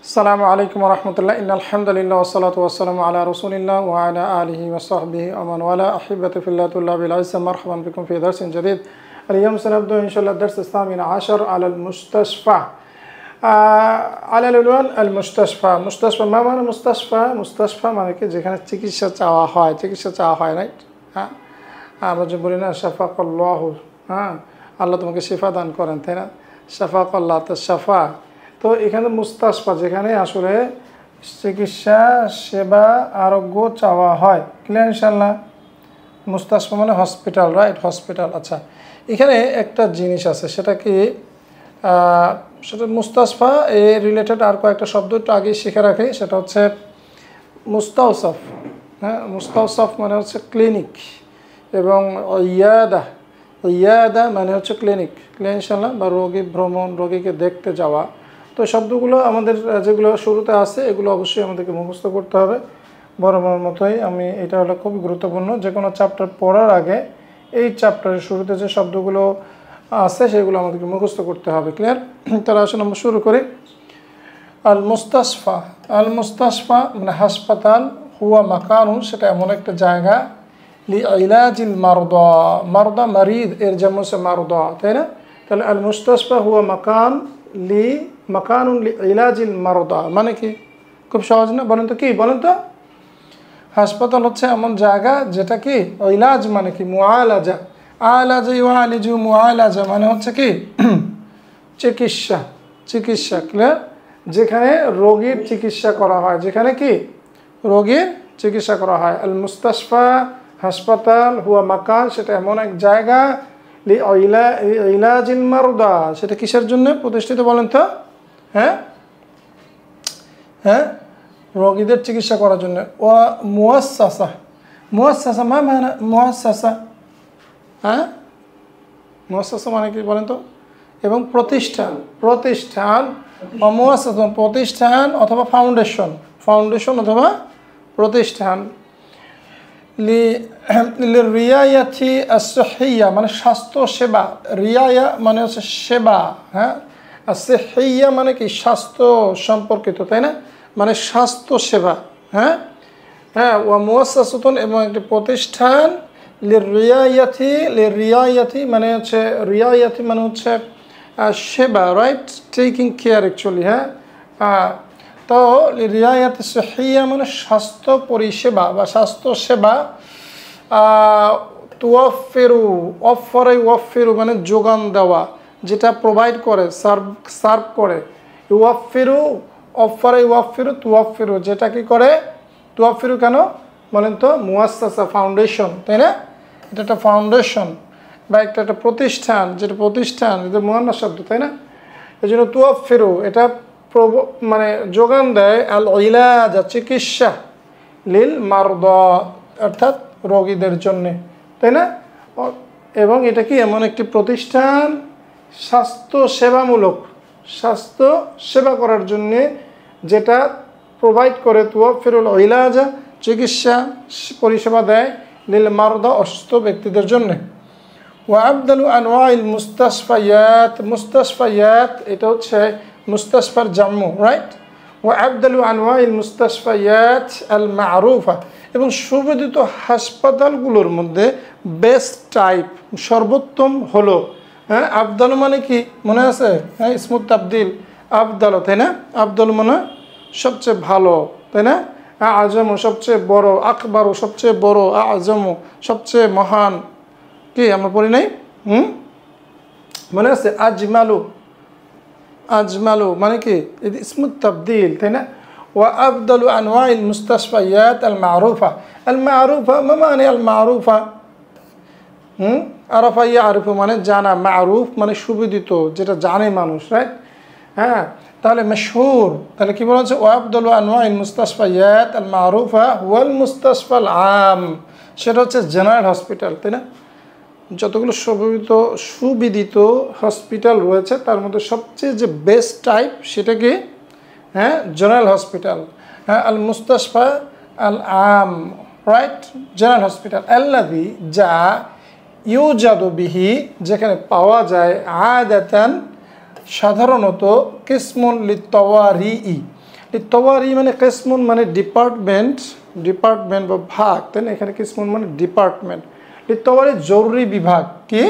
আসসালামু আলাইকুম ওয়া রাহমাতুল্লাহ ইন্নাল হামদুলিল্লাহ ওয়াসসালাতু ওয়াসসালামু আলা রাসূলিল্লাহ ওয়া আলা আলিহি ওয়া সাহবিহি ওয়া মান ওয়ালা আহিব্বাতি ফিল্লাহ তুল্লাবিল আযম মারহাবান বিকুম ফি দারসিন জাদীদ اليوم سنبدأ إن شاء الله الدرس الثامن عشر على المستشفى على العنوان المستشفى ما معنى مستشفى মানে কি যেখানে চিকিৎসা চাওয়া হয় রাইট হ্যাঁ আমরা যে বলি না শাফাকাল্লাহ হ্যাঁ আল্লাহ তোমাকে শিফা দান করেন তাই না শাফাকাল্লাহ তো শাফা তো এখানে মুস্তাশফা যেখানে আসলে চিকিৎসা সেবা আরোগ্য চাওয়া হয় ক্লিয়ার ইনশাআল্লাহ মুস্তাশফা মানে হসপিটাল রাইট হসপিটাল আচ্ছা এখানে একটা জিনিস আছে সেটা কি সেটা মুস্তাশফা এ রিলেটেড আর কয়েকটা শব্দ একটু আগে শিখে রাখি সেটা হচ্ছে মুস্তাওসাফ হ্যাঁ মুস্তাওসাফ মানে হচ্ছে ক্লিনিক এবং ইয়াদা মানে হচ্ছে ক্লিনিক ক্লিয়ার ইনশাআল্লাহ বা রোগী ভ্রমণ রোগীকে দেখতে যাওয়া তো শব্দগুলো আমাদের যেগুলো শুরুতে আছে এগুলো অবশ্যই আমাদেরকে মুখস্থ করতে হবে বরাবর মতোই আমি এটা হলো খুব গুরুত্বপূর্ণ যে কোনো চ্যাপ্টার পড়ার আগে এই চ্যাপ্টারের শুরুতে যে শব্দগুলো আছে সেগুলো আমাদেরকে মুখস্থ করতে হবে ক্লিয়ার তাহলে আসলে আমরা শুরু করি আল মুস্তাশফা মানে হাসপাতাল হুয়া মাকানুন সেটা এমন একটা জায়গা লি ইলাজিল মারদা মারিদ এর যেমন হচ্ছে মারদা তাই না তাহলে আল মুস্তাশফা হুয়া মাকানুন লি ইলাজিল মারদা মানে কি খুব সহজ না বলেন তো কি বলেন তো হাসপাতাল হচ্ছে এমন জায়গা যেটা কি ইলাজ মানে কি মুআলাজা মুআলাজা মানে হচ্ছে কি চিকিৎসা ক্লিয়ার যেখানে রোগীর চিকিৎসা করা হয় যেখানে কি রোগীর চিকিৎসা করা হয় আল মুস্তাশফা হাসপাতাল হুয়া মাকান সেটা এমন এক জায়গা লি ইলাজিল মারদা সেটা কিসের জন্য প্রতিষ্ঠিত বলেন তো হ্যাঁ রোগীদের চিকিৎসা করার জন্য ওয়া মুআসসাসা মানে মুআসসাসা হ্যাঁ মুআসসাসা মানে কি বলেন তো এবং প্রতিষ্ঠান প্রতিষ্ঠান অথবা ফাউন্ডেশন অথবা প্রতিষ্ঠান রিয়ায়াতি as-sihhiyya মানে স্বাস্থ্য সেবা রিয়ায়া মানে হচ্ছে সেবা হ্যাঁ as-sihhiyya মানে কি স্বাস্থ্য সম্পর্কিত তাই না মানে স্বাস্থ্য সেবা হ্যাঁ ওয়া মুআসসাসাতুন এবং একটি প্রতিষ্ঠান লিরিয়ায়াতি মানে হচ্ছে রিয়ায়াতি মানে হচ্ছে সেবা রাইট টেকিং কেয়ার অ্যাকচুয়ালি হ্যাঁ তো রিয়ায়াতি সিহহিয়া মানে স্বাস্থ্য পরিষেবা বা স্বাস্থ্য সেবা ওয়াফিরু মানে যোগান দেওয়া যেটা প্রোভাইড করে সার্ভ করে ওয়াফিরু যেটা কি করে তুয়াফিরু কেন বলেন তো মুআসসাসা ফাউন্ডেশন তাই না এটা একটা ফাউন্ডেশন বা একটা প্রতিষ্ঠান যেটা প্রতিষ্ঠান এটা মুআন্নাস শব্দ তাই না এই জন্য তুয়াফিরু এটা মানে যোগান দেয় আল ইলাজ চিকিৎসা লিল মারদা অর্থাৎ রোগীদের জন্যে তাই না এবং এটা কি এমন একটি প্রতিষ্ঠান স্বাস্থ্য সেবা করার জন্যে যেটা প্রোভাইড করে তুয়াফিরুল ইলাজা চিকিৎসা পরিষেবা দেয় লিল মারদা অসুস্থ ব্যক্তিদের জন্য ওয়া আফদালু আনওয়াইল মুস্তাশফায়াত এটা হচ্ছে মুস্তাশফার জাম্মু রাইট ওয়া আফদালু আনওয়াইল মুস্তাশফায়াত আল মারুফা এবং সুবিদিত হাসপাতালগুলোর মধ্যে বেস্ট টাইপ সর্বোত্তম হলো হ্যাঁ আফদাল মানে কি মনে আছে হ্যাঁ ইসমুত তাবদিল আফদাল তাই না আফদাল মানে সবচেয়ে ভালো তাই না আজমু সবচেয়ে বড় আকবরু সবচেয়ে বড় আজমু সবচেয়ে মহান কি আমরা পড়ি নাই মনে আছে আজমালু মানে কি ইসমুত তাবদিল তাই না ওয়া আফদালু আনওয়াইল মুস্তাশফায়াত আল মারুফা মা মানে আল মারুফা আরাফা ইয়ারিফু মানে জানা মারুফ মানে সুবিদিত যেটা জানে মানুষ রাইট হ্যাঁ তাহলে মশহুর তাহলে কি বলা হচ্ছে ওয়া আফদালু আনওয়াইল মুস্তাশফায়াত আল মারুফা ওয়াল মুস্তাশফা আল আম সেটা হচ্ছে জেনারেল হসপিটাল তাই না যতগুলো সুবিদিত হসপিটাল রয়েছে তার মধ্যে সবচেয়ে যে বেস্ট টাইপ সেটা কি হ্যাঁ জেনারেল হসপিটাল হ্যাঁ আল মুস্তাশফা আল আম রাইট জেনারেল হসপিটাল আল্লাযী যা ইউজাদু বিহি যেখানে পাওয়া যায় আদাতান সাধারণত কিসমুন লিত্তাওয়ারিই লিত্তাওয়ারি মানে কিসমুন মানে ডিপার্টমেন্ট বা ভাগ, তাই না? এখানে কিসমুন মানে ডিপার্টমেন্ট। লিত্তাওয়ারি জরুরি বিভাগ, কি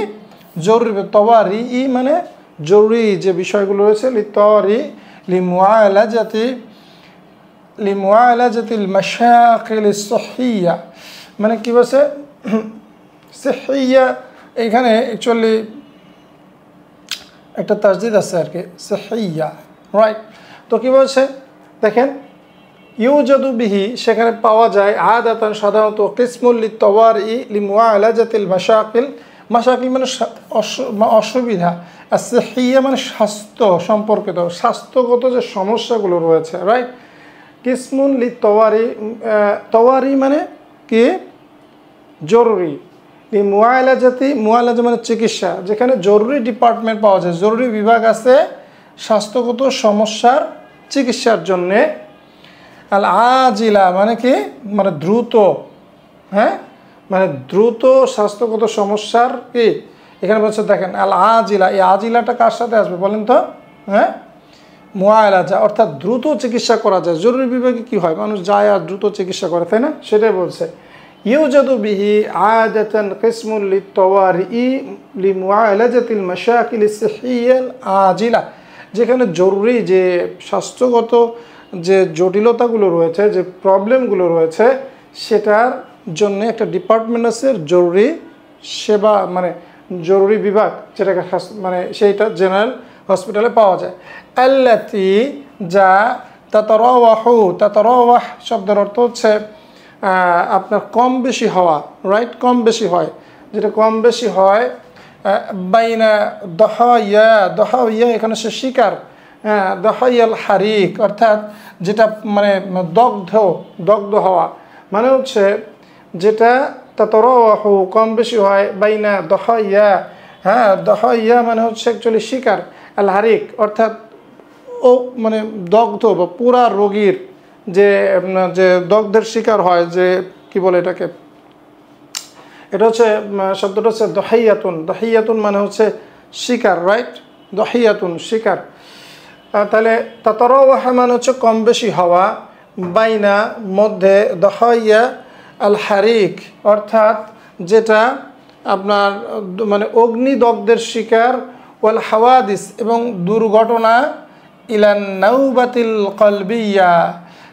জরুরি তাওয়ারি মানে জরুরি যে বিষয়গুলো রয়েছে। লিত্তাওয়ারি লিমুআলাজাতিল মাশাকিল সহিয়া মানে কি বলছে সহিয়া, এখানে অ্যাকচুয়ালি একটা তাসদিদ আছে আর কি, সহিয়া, রাইট? তো কি বলছে দেখেন, ইউজাদু বিহি সেখানে পাওয়া যায় আদাতান সাধারণত কিসমুল লিত্তাওয়ারি লিমুআলাজাতিল মাশাকিল মানে অসুবিধা, আর সহিয়া মানে স্বাস্থ্য সম্পর্কিত, স্বাস্থ্যগত যে সমস্যাগুলো রয়েছে, রাইট? কিসমুন লিত্তাওয়ারি, তাওয়ারি মানে কি জরুরি, মুআলাজা মানে চিকিৎসা, যেখানে জরুরি ডিপার্টমেন্ট পাওয়া যায়, জরুরি বিভাগ আছে স্বাস্থ্যগত সমস্যার চিকিৎসার জন্যে। আল আজিলা মানে কি মানে দ্রুত, হ্যাঁ মানে দ্রুত স্বাস্থ্যগত সমস্যার কি এখানে বলছে দেখেন আল আজিলা, এই আজিলাটা কার সাথে আসবে বলেন তো? হ্যাঁ, মুআলাজা অর্থাৎ দ্রুত চিকিৎসা করা যায়। জরুরি বিভাগে কি হয়, মানুষ যায় আর দ্রুত চিকিৎসা করে, তাই না? সেটাই বলছে। ইউজাদু বিহি আদাতান কিসমুল লিত্তাওয়ারি লিমুআলাজাতিল মাশাকিল সিহহিয়াল আজিলা, যেখানে জরুরি যে স্বাস্থ্যগত যে জটিলতাগুলো রয়েছে, যে প্রবলেমগুলো রয়েছে, সেটার জন্য একটা ডিপার্টমেন্ট আছে, জরুরি সেবা মানে জরুরি বিভাগ, যেটাকে মানে সেইটা জেনারেল হসপিটালে পাওয়া যায়। আল্লাতি যা তাতারাওয়াহ শব্দের অর্থ হচ্ছে আপনার কম বেশি হওয়া, রাইট? কম বেশি হয়, যেটা কম বেশি হয়। বাইনা দহাইয়া এখানে সে শিকার, দহাইয়াল হারিক অর্থাৎ যেটা মানে দগ্ধ হওয়া, মানে হচ্ছে যেটা তাতারাওয়াহু কম বেশি হয়, বাইনা দহাইয়া, হ্যাঁ দহাইয়া মানে হচ্ছে অ্যাকচুয়ালি শিকার, আল হারিক অর্থাৎ ও মানে দগ্ধ বা পুরা রোগীর যে দগ্ধের শিকার হয়, যে কি বলে এটাকে, এটা হচ্ছে শব্দটা হচ্ছে দহাইয়াতুন মানে হচ্ছে শিকার, রাইট? দহাইয়াতুন শিকার। তাহলে তাতারাওয়াহ মানে হচ্ছে কম বেশি হওয়া, বাইনা মধ্যে, দহাইয়া আল হারিক অর্থাৎ যেটা আপনার মানে অগ্নিদগ্ধের শিকার, ওয়াল হাওয়াদিস এবং দুর্ঘটনা, ইলান নাউবাতিল কলবিয়া,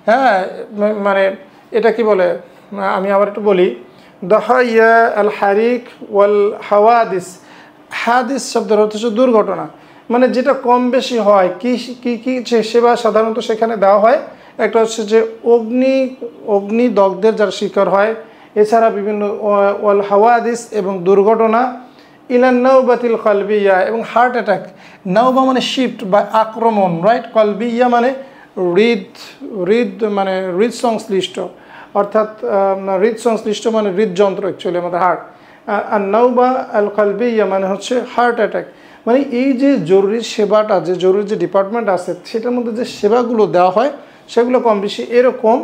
হ্যাঁ মানে এটা কি বলে, আমি আবার একটু বলি, দহাইয়া আল হারিক ওয়াল হাওয়াদিস, হাদিস শব্দের অর্থ হচ্ছে দুর্ঘটনা, মানে যেটা কম বেশি হয়। কি সেবা সাধারণত সেখানে দেওয়া হয়, একটা হচ্ছে যে অগ্নিদগ্ধের যারা শিকার হয়, এছাড়া বিভিন্ন ওয়াল হাওয়াদিস এবং দুর্ঘটনা, ইলান নাওবাতিল কলবিয়া এবং হার্ট অ্যাটাক। নাওবা মানে শিফট বা আক্রমণ, রাইট? কলবিয়া মানে মানে হৃদসংশ্লিষ্ট, অর্থাৎ হৃদসংশ্লিষ্ট মানে হৃদযন্ত্র অ্যাকচুয়ালি আমাদের হার্ট। আর নাওবা আল কলবিয়া মানে হচ্ছে হার্ট অ্যাটাক। মানে এই যে জরুরি সেবাটা, যে জরুরি যে ডিপার্টমেন্ট আছে, সেটার মধ্যে যে সেবাগুলো দেওয়া হয় সেগুলো কম বেশি এরকম,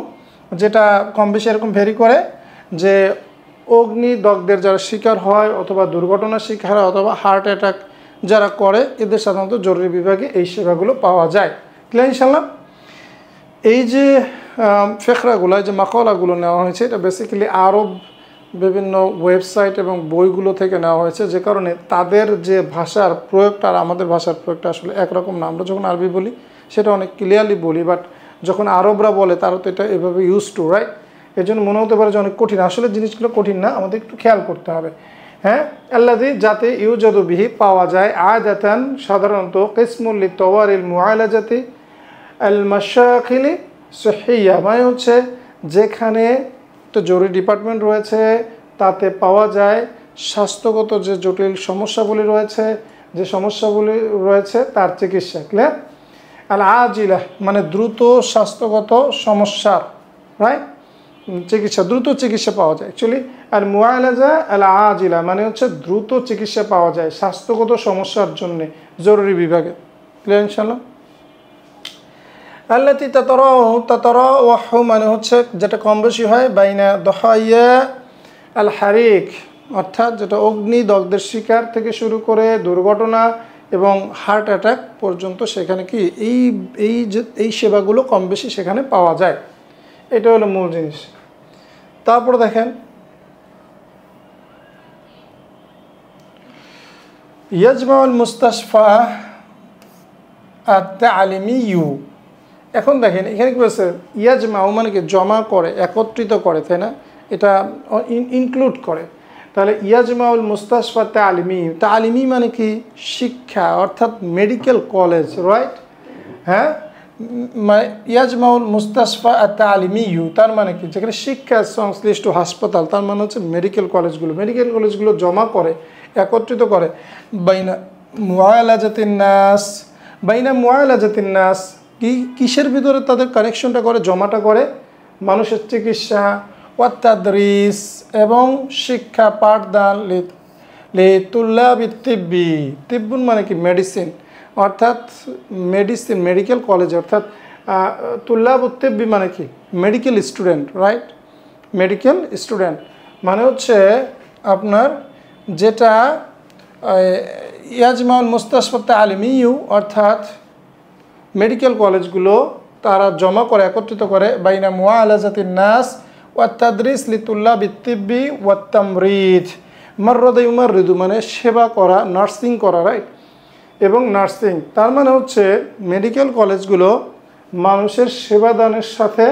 যেটা কম বেশি এরকম ভেরি করে যে অগ্নিদগ্ধের যারা শিকার হয় অথবা দুর্ঘটনার শিকার হয় অথবা হার্ট অ্যাটাক যারা করে, এদের সাধারণত জরুরি বিভাগে এই সেবাগুলো পাওয়া যায়। ক্লিয়ার ইনশাআল্লাহ? এই যে ফেকরাগুলো, যে মাকলাগুলো নেওয়া হয়েছে, এটা বেসিক্যালি আরব বিভিন্ন ওয়েবসাইট এবং বইগুলো থেকে নেওয়া হয়েছে, যে কারণে তাদের যে ভাষার প্রয়োগটা আর আমাদের ভাষার প্রয়োগটা আসলে একরকম না। আমরা যখন আরবি বলি সেটা অনেক ক্লিয়ারলি বলি, বাট যখন আরবরা বলে তারা তো এটা এভাবে ইউজ টু, রাইট? এর জন্য মনে হতে পারে যে অনেক কঠিন, আসলে জিনিসগুলো কঠিন না, আমাদের একটু খেয়াল করতে হবে। হ্যাঁ, আল্লাযী যাতে ইউজাদু বিহি পাওয়া যায়, আদাতান সাধারণত, কিসমুল লিত্তাওয়ারিল মুআলাজাতি আল মাশাকিলি সহিয়া মানে হচ্ছে যেখানে তো জরুরি ডিপার্টমেন্ট রয়েছে, তাতে পাওয়া যায় স্বাস্থ্যগত যে জটিল সমস্যাগুলি রয়েছে, যে সমস্যাগুলি রয়েছে তার চিকিৎসা। ক্লিয়ার? আল আজিলা মানে দ্রুত স্বাস্থ্যগত সমস্যার, রাইট? চিকিৎসা, দ্রুত চিকিৎসা পাওয়া যায় অ্যাকচুয়ালি। আর মুআলাজা আল আজিলা মানে হচ্ছে দ্রুত চিকিৎসা পাওয়া যায় স্বাস্থ্যগত সমস্যার জন্যে জরুরি বিভাগে। ক্লিয়ার ইনশাআল্লাহ? আল্লাতি তাতারাওয়াহু মানে হচ্ছে যেটা কম বেশি হয়, বাইনা দহাইয়া আল হারিক অর্থাৎ যেটা অগ্নিদগ্ধের শিকার থেকে শুরু করে দুর্ঘটনা, এবং হার্ট অ্যাটাক পর্যন্ত সেখানে কি এই সেবাগুলো কম বেশি সেখানে পাওয়া যায়। এটা হলো মূল জিনিস। তারপরে দেখেন ইয়াজমাউল মুস্তাশফা আত-তালিমিয়্যু। এখন দেখেন এখানে কি বলছে, ইয়াজমাউ মানে কি জমা করে, একত্রিত করে, তাই না? এটা ইনক্লুড করে। তাহলে ইয়াজমাউল মুস্তাশফা তালিমিয়্যু, তালিমি মানে কি শিক্ষা, অর্থাৎ মেডিকেল কলেজ, রাইট? হ্যাঁ, ইয়াজমাউল মুস্তাশফা আত-তালিমিয়্যু তার মানে কি যেখানে শিক্ষা সংশ্লিষ্ট হাসপাতাল, তার মানে হচ্ছে মেডিকেল কলেজগুলো জমা করে, একত্রিত করে বাইনা মুআলাজাতিন নাস, কিসের ভিতরে তাদের কানেকশনটা করে, জমাটা করে মানুষের চিকিৎসা, ওয়াত তাদরিস এবং শিক্ষা পাঠদান, লিতুল্লাবিত তিব্বি, তিব্বুন মানে কি মেডিসিন, অর্থাৎ মেডিকেল কলেজ, অর্থাৎ তুল্লাবুত তিব্বি মানে কি medical student, right? Medical student মানে হচ্ছে আপনার যেটা ইয়াজমাউল মুস্তাশফা তালিমিয়্যু অর্থাৎ মেডিকেল কলেজগুলো তারা জমা করে, একত্রিত করে বাইনা মুআলাজাতিন নাস ওয়াত তাদরিস লিতুল্লাবিত তিব্বি ওয়াত তামরিদ। মাররাদা ইউমাররিদু মানে সেবা করা, নার্সিং করা, রাইট? এবং নার্সিং তার মানে হচ্ছে মেডিকেল কলেজগুলো মানুষের সেবা দানের সাথে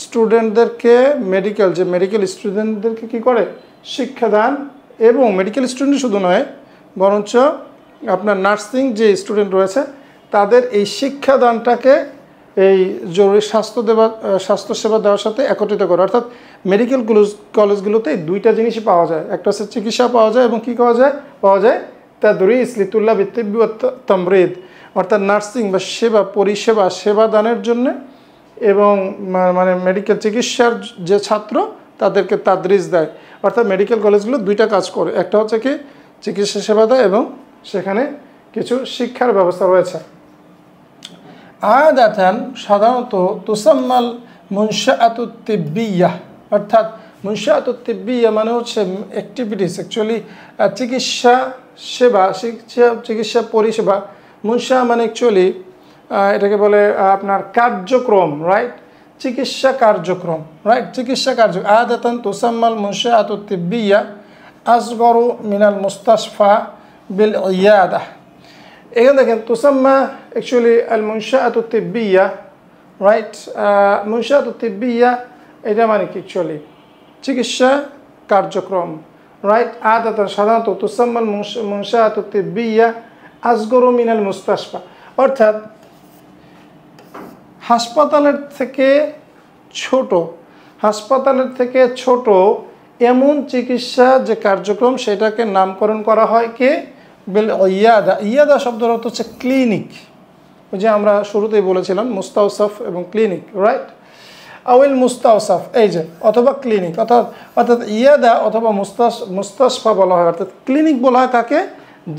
স্টুডেন্টদেরকে মেডিকেল স্টুডেন্টদেরকে কী করে, শিক্ষাদান, এবং মেডিকেল স্টুডেন্ট শুধু নয় বরঞ্চ আপনার নার্সিং যে স্টুডেন্ট রয়েছে তাদের এই শিক্ষাদানটাকে এই জরুরি স্বাস্থ্যসেবা দেওয়ার সাথে একত্রিত করে। অর্থাৎ মেডিকেল কলেজগুলোতে দুইটা জিনিসই পাওয়া যায়, একটা হচ্ছে চিকিৎসা পাওয়া যায় এবং কী পাওয়া যায় তাদরিস লিতুল্লাবিত তিব্বি ওয়াত তামরিদ, অর্থাৎ নার্সিং বা সেবা দানের জন্য, এবং মানে মেডিকেল চিকিৎসার যে ছাত্র তাদেরকে তাদরিস দেয়। অর্থাৎ মেডিকেল কলেজগুলো দুইটা কাজ করে, একটা হচ্ছে কি চিকিৎসা সেবা দেয় এবং সেখানে কিছু শিক্ষার ব্যবস্থা রয়েছে। আদাতান সাধারণত তুসাম্মাল মুনশাআতুত তিব্বিয়াহ, অর্থাৎ মুনশাআতুত তিব্বিয়াহ মানে হচ্ছে অ্যাক্টিভিটিস, অ্যাকচুয়ালি চিকিৎসা পরিষেবা। মুনশা মানে অ্যাকচুয়ালি এটাকে বলে আপনার কার্যক্রম, রাইট? চিকিৎসা কার্যক্রম, রাইট? আদাতান তুসাম্মাল মুনশাআতুত তিব্বিয়াহ আসগরু মিনাল মুস্তাশফা বিল ইয়াদাহ। এখানে দেখেন তুসাম্মা অ্যাকচুয়ালি আল মুনশাআতুত তিব্বিয়াহ, রাইট? মুনশাআতুত তিব্বিয়াহ এটা মানে কি অ্যাকচুয়ালি চিকিৎসা কার্যক্রম, রাইট? আদাতান সাধারণত তুসাম্মাল মুনশাআতুত তিব্বিয়াহ আসগরু মিনাল মুস্তাশফা, অর্থাৎ হাসপাতালের থেকে ছোট এমন চিকিৎসা যে কার্যক্রম সেটাকে নামকরণ করা হয় কি বিল ইয়াদা। ইয়াদা শব্দের অর্থ হচ্ছে ক্লিনিক, ওই যে আমরা শুরুতেই বলেছিলাম মুস্তাওসাফ এবং ক্লিনিক, রাইট? আউল মুস্তাওসাফ এই যে, অথবা ক্লিনিক, অর্থাৎ ইয়াদা অথবা মুস্তাশফা বলা হয়, অর্থাৎ ক্লিনিক বলা হয় কাকে,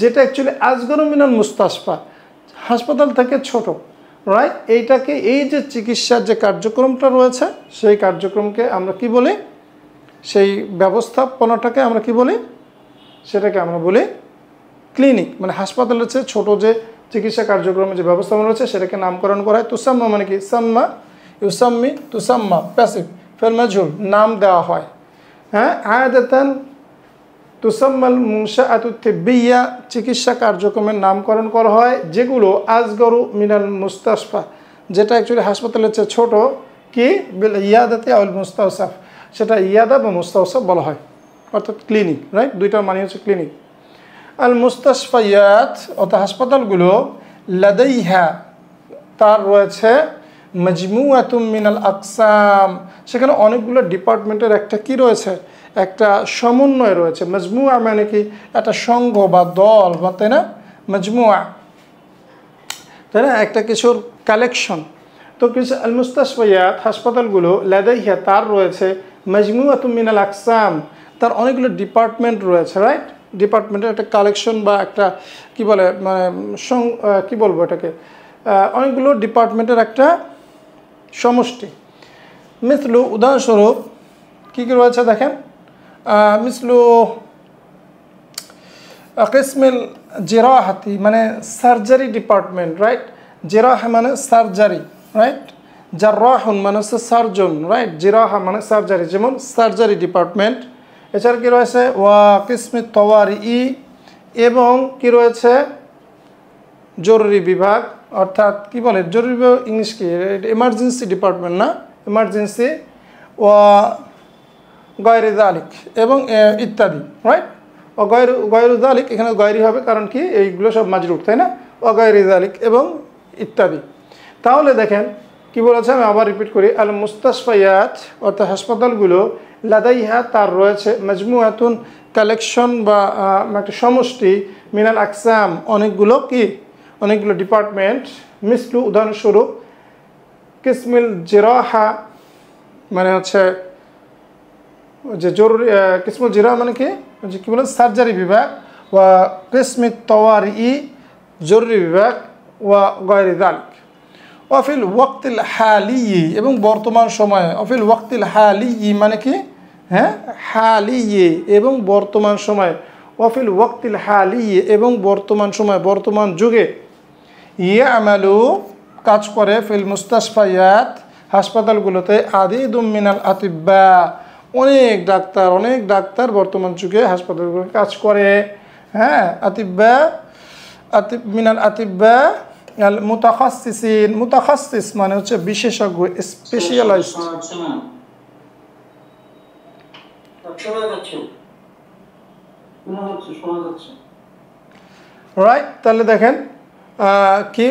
যেটা অ্যাকচুয়ালি আসগরু মিনাল মুস্তাশফা, হাসপাতাল থেকে ছোট, রাইট? এইটাকে এই যে চিকিৎসার যে কার্যক্রমটা রয়েছে সেই কার্যক্রমকে আমরা কি বলি, সেই ব্যবস্থাপনাটাকে আমরা কি বলি, সেটাকে আমরা বলি ক্লিনিক। মানে হাসপাতালের চেয়ে ছোটো যে চিকিৎসা কার্যক্রমে যে ব্যবস্থাপনা রয়েছে সেটাকে নামকরণ করা হয়। তুসাম্মা মানে কি সাম্মা, ইউসাম্মি, তুসাম্মা প্যাসিভ, ফেল মাজহুল নাম দেওয়া হয়। হ্যাঁ, আদাতান তুসাম্মাল মুনশাআতুত তিব্বিয়াহ চিকিৎসা কার্যক্রমের নামকরণ করা হয় যেগুলো আসগরু মিনাল মুস্তাশফা, যেটা অ্যাকচুয়ালি হাসপাতালের চেয়ে ছোট, কি বিল ইয়াদাতি আউল মুস্তাওসাফ, সেটা ইয়াদা বা মুস্তাওসাফ বলা হয়, অর্থাৎ ক্লিনিক, রাইট? দুইটার মানে হচ্ছে ক্লিনিক। আল মুস্তাশফায়াত অর্থাৎ হাসপাতালগুলো লাদাইহা তার রয়েছে মাজমুআতুম মিনাল আকসাম, সেখানে অনেকগুলো ডিপার্টমেন্টের একটা কি রয়েছে, একটা সমন্বয় রয়েছে। মাজমুআ মানে কি একটা সংঘ বা দল, বা তাই না, মাজমুআ, তাই না, একটা কিছুর কালেকশন। তো কিছু আল মুস্তাশফায়াত হাসপাতালগুলো লাদাইহা তার রয়েছে মাজমুআতুম মিনাল আকসাম, তার অনেকগুলো ডিপার্টমেন্ট রয়েছে, রাইট? ডিপার্টমেন্টের একটা কালেকশন বা একটা কি বলে, মানে কি বলবো এটাকে, অনেকগুলো ডিপার্টমেন্টের একটা সমষ্টি। মিসলু উদাহরণস্বরূপ কী কী রয়েছে দেখেন, মিসলু কিসমিল জেরাহাতি মানে সার্জারি ডিপার্টমেন্ট, রাইট? জেরাহা মানে সার্জারি, রাইট? জাররাহুন মানে হচ্ছে সার্জন, রাইট? জেরাহা মানে সার্জারি, যেমন সার্জারি ডিপার্টমেন্ট। এছাড়া কি রয়েছে ওয়া কিসমি তওয়ারি, এবং কি রয়েছে জরুরি বিভাগ, অর্থাৎ কি বলে জরুরি বিভাগ ইংলিশ কি, এমার্জেন্সি ডিপার্টমেন্ট না, এমার্জেন্সি। ওয়া গয়রে যালিক এবং ইত্যাদি, রাইট? ও গয়রু যালিক, এখানে গয়রি হবে কারণ কি এইগুলো সব মাজরুর, তাই না? ও গয়রে যালিক এবং ইত্যাদি। তাহলে দেখেন কি বলেছে, আমি আবার রিপিট করি। আল মুস্তাশফায়াত অর্থাৎ হাসপাতালগুলো, লাদাইহা তার রয়েছে, মাজমুআতুন কালেকশন বা একটা সমষ্টি, মিনাল আকসাম অনেকগুলো কি, অনেকগুলো ডিপার্টমেন্ট, মিসলু উদাহরণস্বরূপ, কিসমিল জেরাহা মানে হচ্ছে যে জরুরি, কিসমুল জিরা মানে কি, যে কী বলে সার্জারি বিভাগ, ওয়া কিসমি তওয়ারি জরুরি বিভাগ, ওয়া গয়রে যালিক। ওয়াফিল ওয়াক্তিল হালি এবং বর্তমান সময়ে, অফিল ওয়াক্তিল হালি মানে কি, হ্যাঁ হালি এবং বর্তমান সময়, ওয়াফিল ওয়াক্তিল হালি এবং বর্তমান সময়, বর্তমান যুগে, ইয়ামালু কাজ করে, ফিল মুস্তাশফায়াত হাসপাতালগুলোতে, আদিদুম মিনাল আতিব্বা অনেক ডাক্তার বর্তমান যুগে হাসপাতালগুলোতে কাজ করে। হ্যাঁ, আতিব্বা মিনাল আতিব্বা আল মুতাখাসসিসিন, মুতাখাসসিস মানে হচ্ছে বিশেষজ্ঞ, স্পেশালাইজড। রাইট, তাহলে দেখেন কি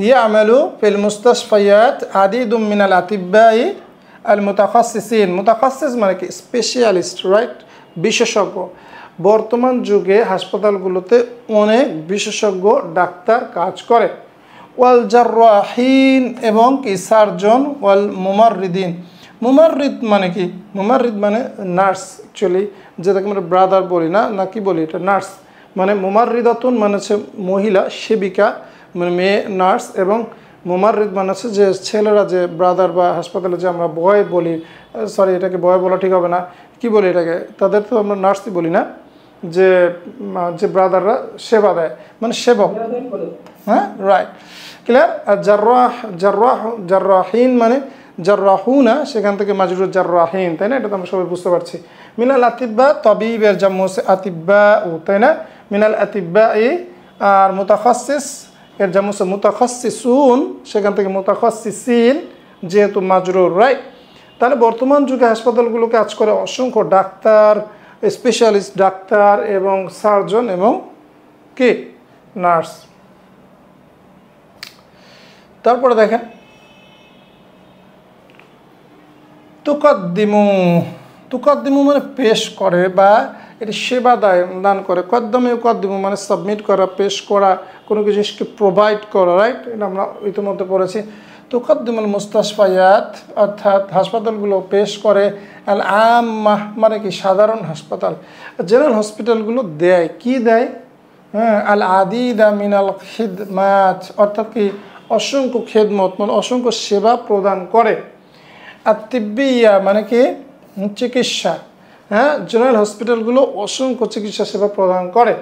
ইয়ামালু ফিল মুস্তাশফায়াত আদিদুম মিনাল আতিব্বাই আল মুতাখাসসিসিন, মুতাখাসসিস মানে কি স্পেশালিস্ট, রাইট? বিশেষজ্ঞ। বর্তমান যুগে হাসপাতালগুলোতে অনেক বিশেষজ্ঞ ডাক্তার কাজ করে। ওয়াল জাররাহিন এবং কি সার্জন, ওয়াল মুমাররিদিন, মুমাররিদ মানে কি, মুমাররিদ মানে নার্স, অ্যাকচুয়ালি যেটাকে আমরা ব্রাদার বলি না, না কি বলি, এটা নার্স। মানে মুমাররিদাতুন মানে হচ্ছে মহিলা সেবিকা, মানে মেয়ে নার্স, এবং মুমাররিদ মানে হচ্ছে যে ছেলেরা যে ব্রাদার বা হাসপাতালে যে আমরা বয় বলি, সরি এটাকে বয় বলা ঠিক হবে না, কি বলি এটাকে, তাদের তো আমরা নার্সই বলি না, যে যে ব্রাদাররা সেবা দেয় মানে সেবক, হ্যাঁ রাইট, ক্লিয়ার। আর জাররাহিন মানে জাররাহুনা, সেখান থেকে মাজরুর জাররাহিন, তাই না? এটা তো আমরা সবাই বুঝতে পারছি। মিনাল আতিব্বা তবিবের জাম্মু হচ্ছে আতিব্বা ও, তাই না? মিনাল আতিব্বা আর মুতাখাসসিস এর জাম্মু হচ্ছে মুতাখাসসিসুন, সেখান থেকে মুতাখাসসিসিন যেহেতু মাজরুর, রাইট? তাহলে বর্তমান যুগে হাসপাতালগুলো কাজ করে অসংখ্য ডাক্তার, স্পেশালিস্ট ডাক্তার এবং সার্জন এবং কি নার্স। তারপরে দেখেন তুকাদ্দিমু মানে পেশ করে বা এটি সেবা দান করে। কদ্দিমু মানে সাবমিট করা, পেশ করা, কোনো কিছু জিনিসকে প্রোভাইড করা, রাইট? এটা আমরা ইতিমধ্যে পড়েছি। তুকাদ্দিমুল মুস্তাশফায়াত অর্থাৎ হাসপাতালগুলো পেশ করে, আল আম্মাহ মানে কি সাধারণ হাসপাতাল, জেনারেল হসপিটালগুলো দেয় কি দেয়, হ্যাঁ আল আদিদা মিনাল খিদমাত অর্থাৎ কি অসংখ্য খেদমত মানে অসংখ্য সেবা প্রদান করে। আর তিব্বিয়া মানে কি চিকিৎসা, হ্যাঁ জেনারেল হসপিটালগুলো অসংখ্য চিকিৎসা সেবা প্রদান করে।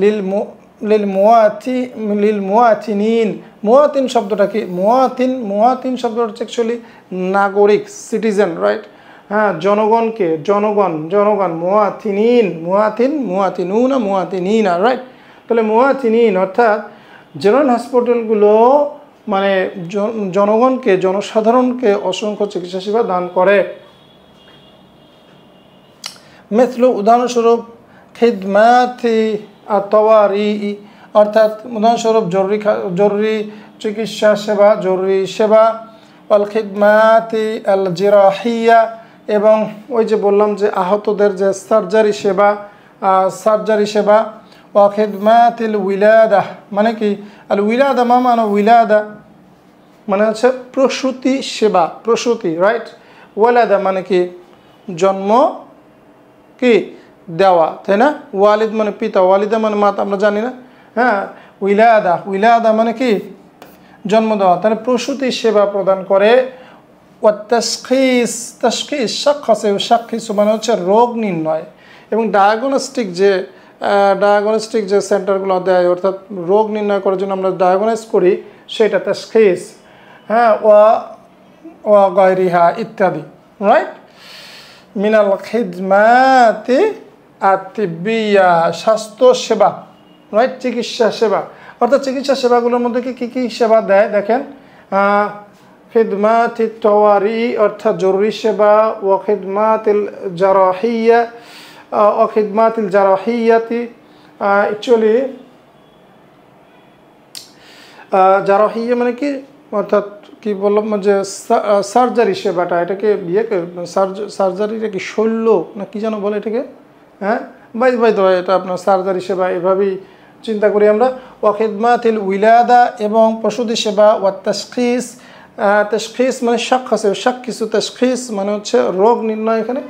লিল মুয়াতিনিন, মুয়াতিন শব্দটা কি, মুয়াতিন শব্দটা হচ্ছে অ্যাকচুয়ালি নাগরিক, সিটিজেন, রাইট? হ্যাঁ জনগণকে, জনগণ মুয়াতিনিনা, রাইট? তাহলে মুয়াতিনিন অর্থাৎ জেনারেল হসপিটালগুলো মানে জনগণকে, জনসাধারণকে অসংখ্য চিকিৎসা সেবা দান করে। মিথলু উদাহরণস্বরূপ খিদমাতি আত-তাওয়ারি অর্থাৎ উদাহরণস্বরূপ জরুরি চিকিৎসা সেবা, জরুরি সেবা। আল খিদমাতি আল জিরাহিয়া এবং ওই যে বললাম যে আহতদের যে সার্জারি সেবা। ওয়া খিদমাতিল উইলাদা মানে কি, আল উইলাদা মানে উইলাদা মানে হচ্ছে প্রসূতি সেবা, প্রসূতি, রাইট? ওয়ালাদা মানে কি জন্ম কি দেওয়া, তাই না? ওয়ালিদ মানে পিতা, ওয়ালিদা মানে মাতা, আমরা জানি না, হ্যাঁ? উইলাদা মানে কি জন্ম দেওয়া, তাহলে প্রসূতি সেবা প্রদান করে। ওয়া তাশখীস শাখাসে শাখিস মানে হচ্ছে রোগ নির্ণয় এবং ডায়াগনস্টিক যে ডায়াগনস্টিক যে সেন্টারগুলো দেয়, অর্থাৎ রোগ নির্ণয় করার জন্য আমরা ডায়াগনাইজ করি, সেটা তাশখীস, হ্যাঁ, ওয়া গায়রিহা ইত্যাদি, রাইট। মিনাল খিদমাতি আত-তিব্বিয়া, স্বাস্থ্য সেবা, রাইট, চিকিৎসা সেবা। অর্থাৎ চিকিৎসা সেবাগুলোর মধ্যে কী কী সেবা দেয় দেখেন, খিদমাতিত তাওয়ারি অর্থাৎ জরুরি সেবা, ওয়া খিদমাতিল জারাহিয়া ও খিদমাতিল জারাহিয়াতি, অ্যাকচুয়ালি জারাহিয়া মানে কি, অর্থাৎ কি বললাম যে সার্জারি সেবাটা, এটাকে সার্জারিটা কি শল্য না কি যেন বলে এটাকে, হ্যাঁ, বাই তো এটা আপনার সার্জারি সেবা, এভাবেই চিন্তা করি আমরা। ওয়া খিদমাতিল উইলাদা এবং প্রসূতি সেবা, ওয়া তাশখীস, তাশখীস মানে শাক কিছু, তাশখীস মানে হচ্ছে রোগ নির্ণয় এখানে।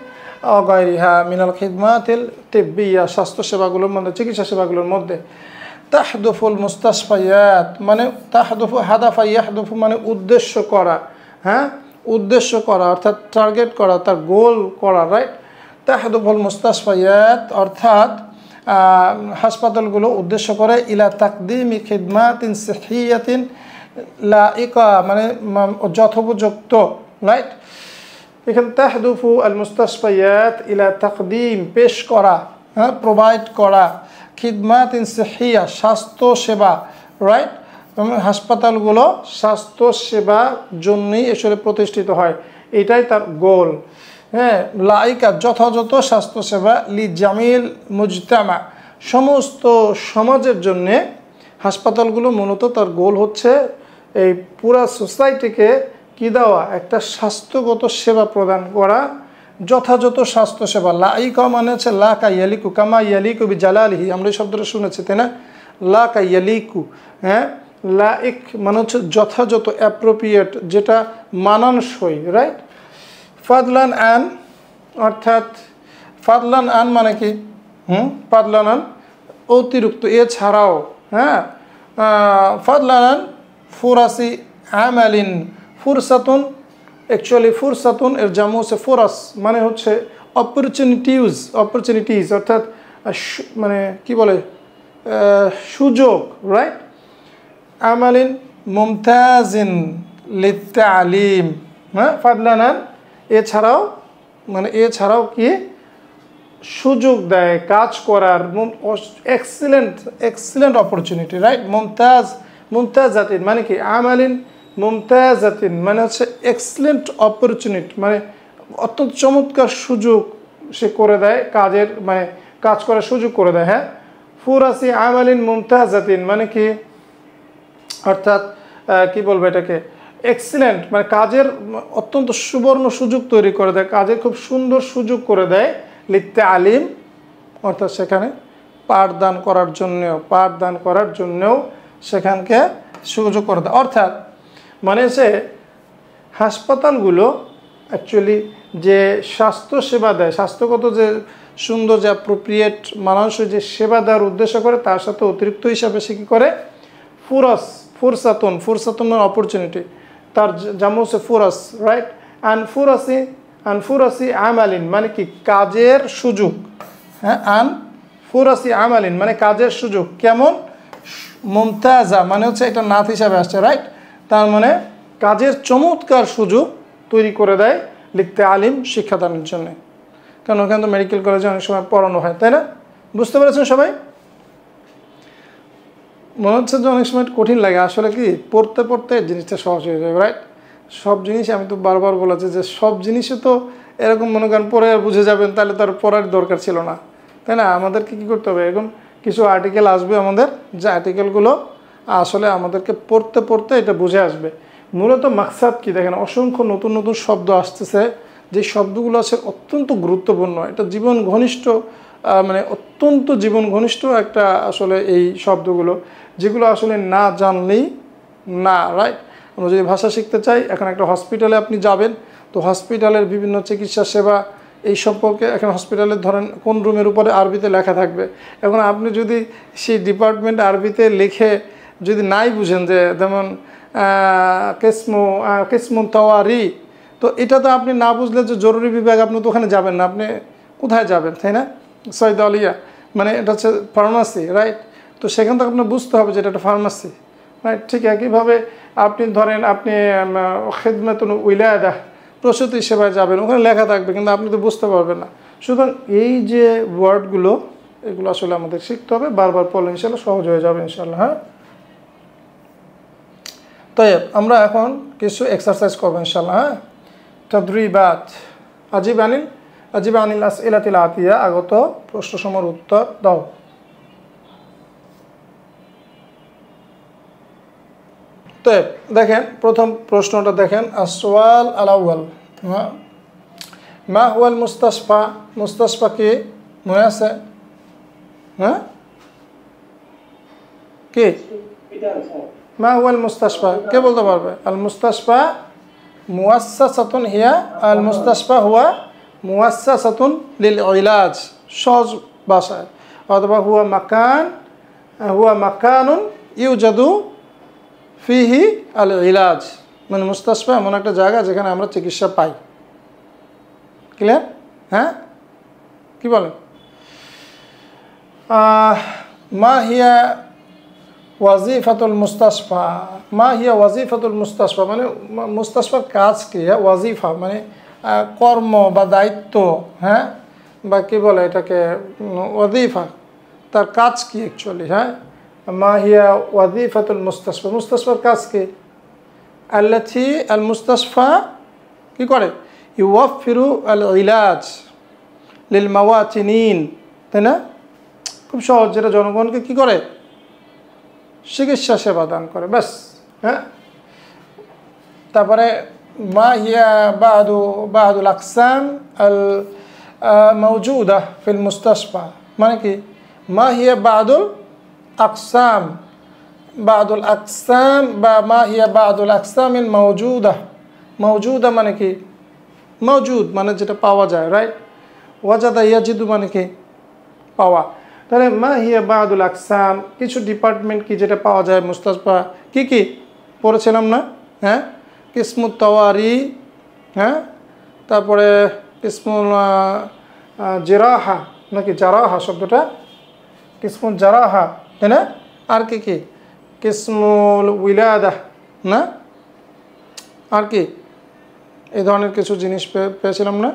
গায়রিহা মিনাল খিদমাতিল তিব্বিয়া, স্বাস্থ্য সেবাগুলোর মধ্যে, চিকিৎসা সেবাগুলোর মধ্যে। তাহদুফুল মুস্তাশফায়াত মানে তাহদুফু, হাদাফা ইয়াহদুফু মানে উদ্দেশ্য করা, হ্যাঁ, উদ্দেশ্য করা অর্থাৎ টার্গেট করা, তার গোল করা, রাইট। তাহদুফুল মুস্তাশফায়াত অর্থাৎ হাসপাতালগুলো উদ্দেশ্য করে ইলা তাকদিমি খিদমাতিন সিহিয়াতিন লাইকা মানে যথোপযুক্ত, রাইট। এখানে তাহদুফু আল মুস্তাশফায়াত ইলা তাকদিম পেশ করা, হ্যাঁ, প্রোভাইড করা, খিদমাতিন সিহিয়া স্বাস্থ্য সেবা, রাইট। হাসপাতালগুলো স্বাস্থ্য সেবা জন্যই আসলে প্রতিষ্ঠিত হয়, এটাই তার গোল, হ্যাঁ। লাইকা যথাযথ স্বাস্থ্যসেবা, লি জামিল মুজতামা সমস্ত সমাজের জন্যে হাসপাতালগুলো মূলত তার গোল হচ্ছে এই পুরা সোসাইটিকে কি দেওয়া, একটা স্বাস্থ্যগত সেবা প্রদান করা, যথাযথ স্বাস্থ্যসেবা। লাইকা মানে হচ্ছে লা কা ইয়ালিকু কামা ইয়ালিকু বি জালালিহি, আমরা এই শব্দটা শুনেছি তাই না, লা কা ইয়ালিকু, হ্যাঁ, লাইক মানে হচ্ছে যথাযথ, অ্যাপ্রোপ্রিয়েট, যেটা মানানসই, রাইট। ফাদলান আন অর্থাৎ ফাদলান আন মানে কি, ফাদলান আন অতিরিক্ত, এছাড়াও, হ্যাঁ। ফাদলান আন ফুরাসি আমালিন, ফুরসাতুন, অ্যাকচুয়ালি ফুরসাতুন এর জামু হচ্ছে ফুরাস, মানে হচ্ছে অপরচুনিটিজ অর্থাৎ মানে কি বলে সুযোগ, রাইট। আমালিন মুমতাজিন লিত্তালিম, হ্যাঁ, ফাদলান আন এছাড়াও মানে এছাড়াও কি সুযোগ দেয় কাজ করার, এক্সিলেন্ট অপরচুনিটি, রাইট। মুমতাজাতিন মানে কি, আমালিন মুমতাজাতিন মানে হচ্ছে এক্সিলেন্ট অপরচুনিটি, মানে অত্যন্ত চমৎকার সুযোগ সে করে দেয়, কাজের মানে কাজ করার সুযোগ করে দেয়, হ্যাঁ। ফুরাসি আমালিন মুমতাজাতিন মানে কি, অর্থাৎ কি বলবো এটাকে, এক্সিলেন্ট মানে কাজের অত্যন্ত সুবর্ণ সুযোগ তৈরি করে দেয়, কাজের খুব সুন্দর সুযোগ করে দেয়, লিখতে আলিম অর্থাৎ সেখানে পাঠদান করার জন্যও সেখানকে সুযোগ করে দেয়। অর্থাৎ মানে সে হাসপাতালগুলো অ্যাকচুয়ালি যে স্বাস্থ্য সেবা দেয়, স্বাস্থ্যগত যে সুন্দর যে অ্যাপ্রোপ্রিয়েট মানানসই যে সেবা দেওয়ার উদ্দেশ্য করে, তার সাথে অতিরিক্ত হিসাবে সে কী করে, ফুরসাতুন অপরচুনিটি, তার জামু হচ্ছে ফুরাস, রাইট। আনফুরাসি আমালিন মানে কি কাজের সুযোগ, হ্যাঁ। আনফুরাসি আমালিন মানে কাজের সুযোগ, কেমন, মুমতাজা মানে হচ্ছে এটা নাথ হিসাবে আসছে, রাইট। তার মানে কাজের চমৎকার সুযোগ তৈরি করে দেয় লিখতে আলিম শিক্ষাদানের জন্য, কারণ ওখানে তো মেডিকেল কলেজে অনেক সময় পড়ানো হয়, তাই না? বুঝতে পেরেছেন সবাই? মনে হচ্ছে যে অনেক সময় কঠিন লাগে, আসলে কি পড়তে পড়তে জিনিসটা সহজ হয়ে যাবে, রাইট। সব জিনিস আমি তো বারবার বলেছি যে সব জিনিসে তো এরকম মনে করেন পড়ে আর বুঝে যাবেন, তাহলে তার পড়ার দরকার ছিল না, তাই না? আমাদেরকে কী করতে হবে, এরকম কিছু আর্টিকেল আসবে আমাদের, যে আর্টিকেলগুলো আসলে আমাদেরকে পড়তে পড়তে এটা বুঝে আসবে। মূলত মাকসাদ কি দেখেন, অসংখ্য নতুন নতুন শব্দ আসতেছে, যে শব্দগুলো আছে অত্যন্ত গুরুত্বপূর্ণ, এটা জীবন ঘনিষ্ঠ, মানে অত্যন্ত জীবন ঘনিষ্ঠ একটা আসলে এই শব্দগুলো, যেগুলো আসলে না জানলেই না, রাইট। আমরা যদি ভাষা শিখতে চাই, এখন একটা হসপিটালে আপনি যাবেন, তো হসপিটালের বিভিন্ন চিকিৎসা সেবা এই সম্পর্কে, এখন হসপিটালের ধরেন কোন রুমের উপরে আরবিতে লেখা থাকবে, এখন আপনি যদি সেই ডিপার্টমেন্ট আরবিতে লিখে যদি নাই বুঝেন, যে যেমন কেসমুন তাওয়ারি, তো এটা তো আপনি না বুঝলে যে জরুরি বিভাগ, আপনি তো ওখানে যাবেন না, আপনি কোথায় যাবেন, তাই না? সৈয়দ আলিয়া, মানে এটা হচ্ছে ফার্মাসি, রাইট? তো সেখান থেকে আপনার বুঝতে হবে যে এটা একটা ফার্মাসি, রাইট? ঠিক একইভাবে আপনি ধরেন আপনি খিদমাতুন উইলাদা, প্রসূতি সেবায় যাবেন, ওখানে লেখা থাকবে কিন্তু আপনি তো বুঝতে পারবেন না। সুতরাং এই যে ওয়ার্ডগুলো, এগুলো আসলে আমাদের শিখতে হবে, বারবার পড়লে ইনশাল্লাহ সহজ হয়ে যাবে ইনশাল্লাহ। হ্যাঁ, তাই আমরা এখন কিছু এক্সারসাইজ করবো ইনশাল্লাহ। হ্যাঁ, তাদরিবাত। আজিব আনিল আসইলাতিল আতিয়া, আগত প্রশ্নসমূহের উত্তর দাও। তো দেখেন প্রথম প্রশ্নটা দেখেন, আসওয়াল আল আউয়াল, মা হুয়াল মুস্তাশফা, মুস্তাশফা কি মনে আছে? হ্যাঁ, কি মা হুয়াল মুস্তাশফা কে বলতে পারবে? আল মুস্তাশফা মুআসসাসাতুন হিয়া, আল মুস্তাশফা হুয়া মুআসসাসাতুন লিল ইলাজ, সহজ ভাষায়। অথবা হুয়া মাকানুন ইউজাদু ফিহি আল ইলাজ, মানে মুস্তাশফা এমন একটা জায়গা যেখানে আমরা চিকিৎসা পাই। ক্লিয়ার? হ্যাঁ, কি বলেন? মা হিয়া ওয়াজিফাতুল মুস্তাশফা, মা হিয়া ওয়াজিফাতুল মুস্তাশফা, মানে মুস্তাশফার কাজ কি? ওয়াজিফা মানে কর্ম বা দায়িত্ব, হ্যাঁ, বা কি বলে এটাকে, ওয়াজিফা, তার কাজ কি অ্যাকচুয়ালি? হ্যাঁ, মা হিয়া ওয়াজিফাতুল মুস্তাশফা, মুস্তাশফার কাজ কি? আল্লাতি আল মুস্তাশফা কি করে? ইউওয়াফিরু আল ইলাজ লিল মাওয়াতিনিন, তাই না? খুব সহজ, যেটা জনগণকে কি করে? চিকিৎসা সেবা দান করে, ব্যাস। হ্যাঁ, তারপরে মা হিয়া বাদুল আকসাম আল মওজুদা ফিল মুস্তাশফা, মানে কি? মা হিয়া বাদুল আকসাম বা মা হিয়া বাদুল আকসাম ইল মওজুদা মানে কি? মওজুদ মানে যেটা পাওয়া যায়, রাইট? ওয়াজাদা ইয়াজিদু মানে কি? পাওয়া। তাহলে মা হিয়া বাদুল আকসাম, কিছু ডিপার্টমেন্ট কি যেটা পাওয়া যায় মুস্তাশফা, কি কি পড়েছিলাম না? হ্যাঁ, কিসমুত তাওয়ারি, হ্যাঁ, তারপরে কিসমুল জিরাহা, নাকি জারাহা শব্দটা, কিসমুল জারাহা, তাই না? আর কি কি? কিসমুল উইলাদা, না? আর কি এই ধরনের কিছু জিনিস পেয়েছিলাম না,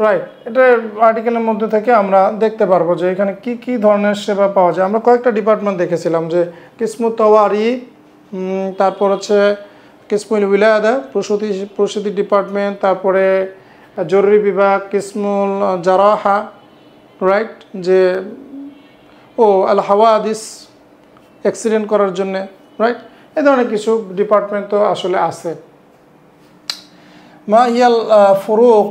রাইট? এটা আর্টিকেলের মধ্যে থেকে আমরা দেখতে পারবো যে এখানে কি কি ধরনের সেবা পাওয়া যায়। আমরা কয়েকটা ডিপার্টমেন্ট দেখেছিলাম, যে তাওয়ারি, তারপর হচ্ছে কিসমুল উইলাদা প্রসূতি ডিপার্টমেন্ট, তারপরে জরুরি বিভাগ কিসমুল জারাহা, রাইট? যে আল হাওয়াদিস, অ্যাক্সিডেন্ট করার জন্যে, রাইট? এই ধরনের কিছু ডিপার্টমেন্ট তো আসলে আছে। মা হিয়াল ফুরুক,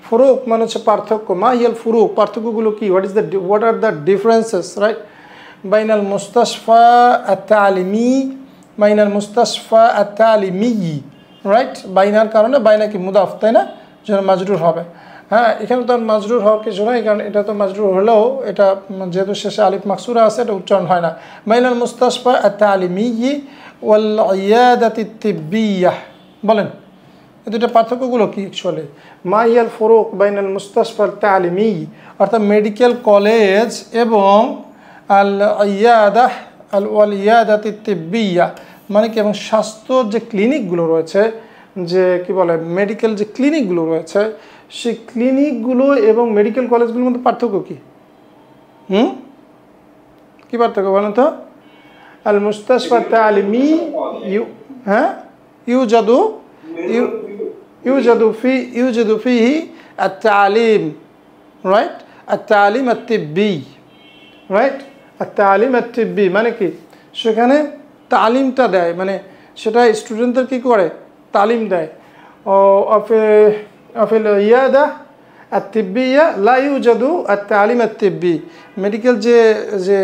ফুরুক মানে হচ্ছে পার্থক্য। মা হিয়াল ফুরুক, পার্থক্যগুলো কি? What are the differences, right? বাইনাল মুস্তাশফা আত-তালিমি, বাইনাল মুস্তাশফা আত-তালিমি, রাইট? বাইনার কারণে, বাইনা কি মুদাফ, তাই না? যেন মাজরুর হবে। হ্যাঁ, এখানে তো আর মাজরুর হওয়ার কিছু নাই, কারণ এটা তো মাজরুর হলেও এটা যেহেতু শেষে আলিফ মাকসুরা আছে, এটা উচ্চারণ হয় না। বাইনাল মুস্তাশফা আত-তালিমি ওয়াল ইয়াদাতি তিব্বিয়াহ, বলেন এই দুটো পার্থক্যগুলো কি অ্যাকচুয়ালি? মা হিয়াল ফুরুক বাইনাল মুস্তাশফা আত-তালিমি, অর্থাৎ মেডিকেল কলেজ এবং আল ইয়াদাতি তিব্বিয়া, মানে কি? এবং স্বাস্থ্য যে ক্লিনিকগুলো রয়েছে, যে কি বলে মেডিকেল যে ক্লিনিকগুলো রয়েছে, সেই ক্লিনিকগুলো এবং মেডিকেল কলেজগুলোর মধ্যে পার্থক্য কি? কি পার্থক্য বলেন তো? আল মুস্তাশফা তালিমি, হ্যাঁ, ইউজাদু ফিহি আত-তালিম, রাইট? আত-তালিম আত-তিব্বি, রাইট? আত-তালিম আত-তিব্বি মানে কি? সেখানে তালিমটা দেয়, মানে সেটা স্টুডেন্টদের কী করে? তালিম দেয়। ও অফিল ইয়াদা আত-তিব্বিয়া লা ইউজাদু আত-তালিম আত-তিব্বি, মেডিকেল যে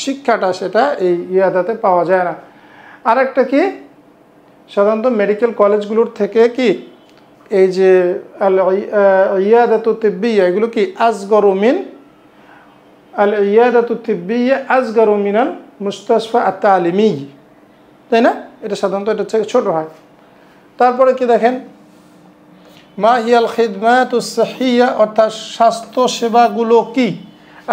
শিক্ষাটা সেটা এই ইয়াদাতে পাওয়া যায় না। আরেকটা কি? সাধারণত মেডিকেল কলেজগুলোর থেকে কি এই যে আল ইয়াদাতু তিব্বিয়া, এগুলো কি আসগরু মিন আল ইয়াদাতু তিব্বিয়া আসগরু মিনাল মুস্তাশফা আত-তালিমি, তাই না? এটা সাধারণত এটা থেকে ছোট হয়। তারপরে কি দেখেন, মা হিয়াল খিদমাতুস সাহিয়া, অর্থাৎ স্বাস্থ্য সেবাগুলো কি?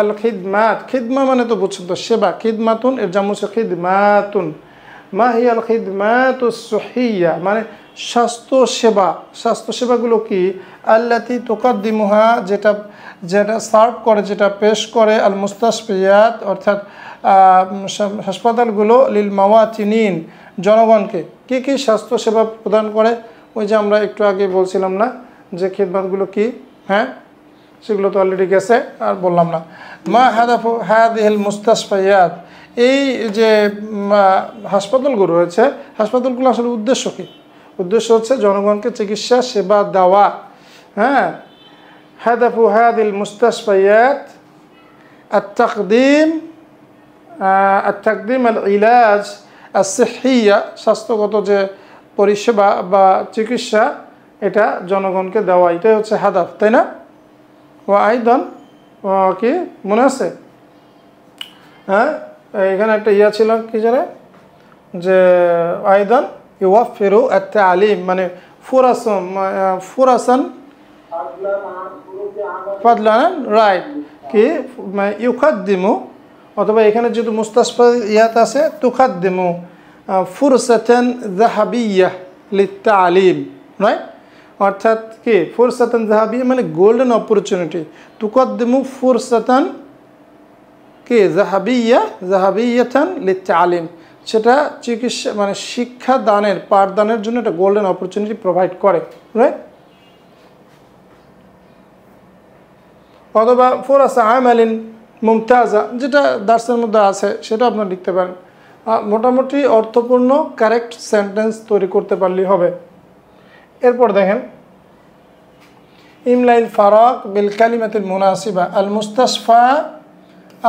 আল খিদমাত, খিদমা মানে তো বুঝছেন তো সেবা, খিদমাতুন এর জামু হচ্ছে খিদমাতুন। মা হিয়াল খিদমাতুস সাহিয়া মানে স্বাস্থ্য সেবা, স্বাস্থ্য সেবাগুলো কি? আল্লাতি তুকাদ্দিমুহা, যেটা যেটা সার্ভ করে, যেটা পেশ করে আল মুস্তাশফিয়াত, অর্থাৎ হাসপাতালগুলো লিল মাওয়াতিনিন, জনগণকে। কি কি স্বাস্থ্য সেবা প্রদান করে? ওই যে আমরা একটু আগে বলছিলাম না যে খিদমাতগুলো কি, হ্যাঁ সেগুলো তো অলরেডি গেছে, আর বললাম না। মা হাদাফু হাদিহিল মুস্তাশফিয়াত, এই যে হাসপাতালগুলো রয়েছে, হাসপাতালগুলো আসলে উদ্দেশ্য কি? উদ্দেশ্য হচ্ছে জনগণকে চিকিৎসা সেবা দেওয়া। হ্যাঁ, হাদাফু হাদিল মুস্তাশফিয়াত التقديم العلاج الصحية, স্বাস্থ্যগত যে পরিষেবা বা চিকিৎসা, এটা জনগণকে দেওয়া, এটাই হচ্ছে হাদাফ, তাই না? ও আইদন কি মনে আছে? হ্যাঁ, এখানে একটা ইয়া ছিল কি জানে, যে আইদন ইউওয়াফিরু আত-তালিম মানে ফুরাসান ফাদলান, রাইট, কি ইউকাদ্দিমু, অথবা এখানে যেহেতু মুস্তাশফিয়াত আছে তুকাদ্দিমু ফুরসাতান যাহাবিয়্যাহ লিত-তালিম, রাইট, অর্থাৎ কি ফুরসাতান যাহাবিয়্যাহ মানে গোল্ডেন অপরচুনিটি, তুকাদ্দিমু ফুরসাতান কি যাহাবিয়্যাতান লিত-তালিম, সেটা চিকিৎসা মানে শিক্ষা দানের, পাঠদানের জন্য একটা গোল্ডেন অপরচুনিটি প্রোভাইড করে, রাইট। অথবা ফুরাসা আমালিন মুমতাজা, যেটা দার্সের মধ্যে আছে সেটা আপনারা লিখতে পারেন। মোটামুটি অর্থপূর্ণ কারেক্ট সেন্টেন্স তৈরি করতে পারলেই হবে। এরপর দেখেন ইমলাইল ফারাক বিল কালিমাতিল মুনাসিবা, আল মুস্তাশফা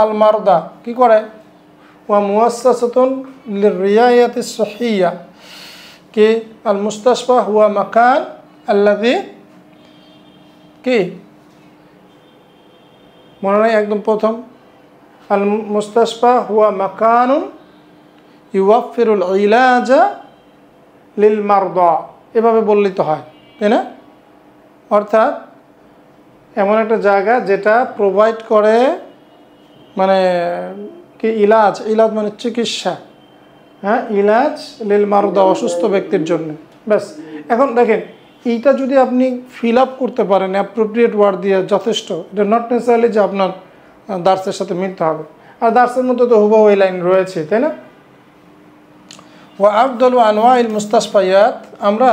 আল মারদা কি করে? ওয়া মুআসসাসাতুন লিররিয়ায়াতিস সাহিয়া, কি আল মুস্তাশফা হুয়া মাকান আল্লাযী, কি মনে নাই একদম প্রথম, আল মুস্তাশফা হুয়া মাকানুন ইউওয়াফিরুল ইলাজা লিল মারদা, এভাবে বললেই তো হয়, তাই না? অর্থাৎ এমন একটা জায়গা যেটা প্রোভাইড করে মানে কি ইলাজ, ইলাজ মানে চিকিৎসা, হ্যাঁ, ইলাজ লিল মারদা অসুস্থ ব্যক্তির জন্য। ব্যাস, এখন দেখেন এইটা যদি আপনি ফিল আপ করতে পারেন অ্যাপ্রোপ্রিয়েট ওয়ার্ড দিয়ে যথেষ্ট, এটা নট নেসেসারিলি যে আপনার দার্সের সাথে মিলতে হবে, আর দার্সের মধ্যে তো হুবহু এই লাইন রয়েছে, তাই না? ওয়া আফদালু আনওয়াইল মুস্তাশফিয়াত, আমরা